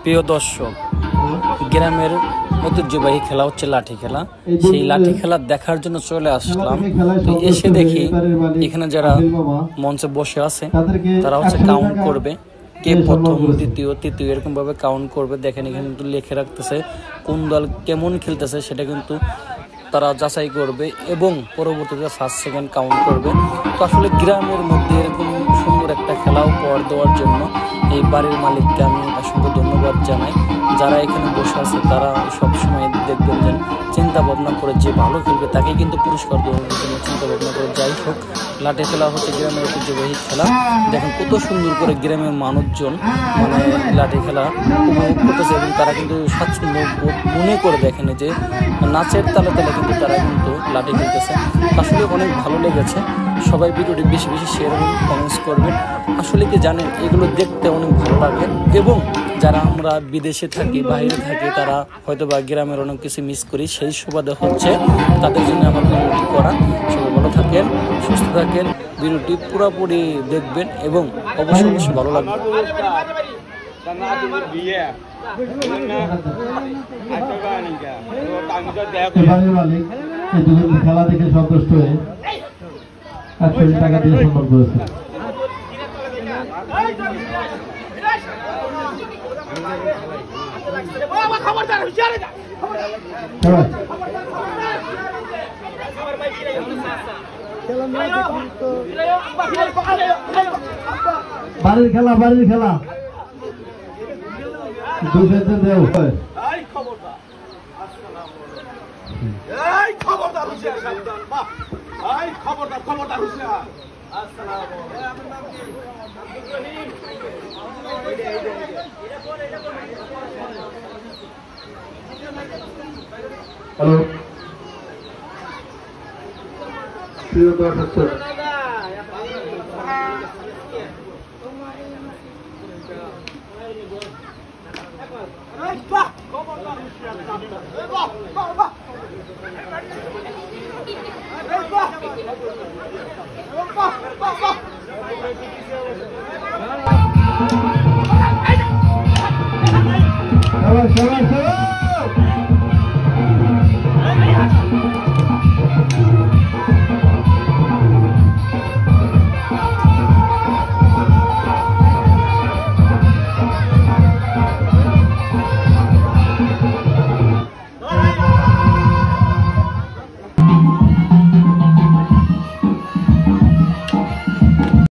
প্রিয় দর্শক, গ্রামের ঐতিহ্যবাহী খেলা হচ্ছে লাঠি খেলা। সেই লাঠি খেলা দেখার জন্য চলে আসলাম। তো এসে দেখি এখানে যারা মঞ্চে বসে আছে তারা হচ্ছে কাউন্ট করবে, কে প্রথম, দ্বিতীয়, তৃতীয় এরকম ভাবে কাউন্ট করবে। দেখেন এখানে কিন্তু লিখে রাখতেছে কোন দল কেমন খেলতেছে, সেটা কিন্তু তারা যাচাই করবে এবং পরবর্তীতে ফার্স্ট সেকেন্ড কাউন্ট করবে। তো আসলে গ্রামের মধ্যে এরকম সুন্দর একটা খেলা উপহার দেওয়ার জন্য এই বাড়ির মালিককে আমি অসংখ্য ধন্যবাদ জানাই। যারা এখানে বসে আছে তারা সবসময় দেখবেন যে চিন্তা ভাবনা করে যে ভালো খেলবে তাকে কিন্তু পুরস্কার দেওয়ার জন্য চিন্তা ভাবনা করে। যাই হোক, লাঠি খেলা হচ্ছে গ্রামের ঐতিহ্যবাহী খেলা। দেখেন কত সুন্দর করে গ্রামের মানুষজন মানে লাঠি খেলা উপভোগ করতেছে এবং তারা কিন্তু স্বাচ্ছন্দ্য মনে করে দেখেন যে নাচের তালে তালে কিন্তু তারা কিন্তু লাঠি খেলতেছে। আসলে অনেক ভালো লেগেছে। সবাই ভিডিওটি বেশি বেশি শেয়ার এবং কমেন্টস করবেন। আসলে কি জানেন, এগুলো দেখতে অনেক ভালো লাগে এবং যারা আমরা বিদেশে থাকি, বাইরে থাকি, তারা হয়তো বা গ্রামের অনেক কিছু মিস করি। সেই সুবাদে হচ্ছে তাদের জন্য আমার ভিডিওটি করা। সবাই ভালো থাকেন, সুস্থ থাকেন, ভিডিওটি পুরোপুরি দেখবেন এবং অবশ্যই অবশ্যই ভালো লাগবে। খেলা দেখে সন্তুষ্ট হয়ে 1 টাকা দিয়ে সম্মান করেছে। বাড়ির খেলা, বাড়ির খেলা হ্যালো প্রিয় দর্শক, সবাই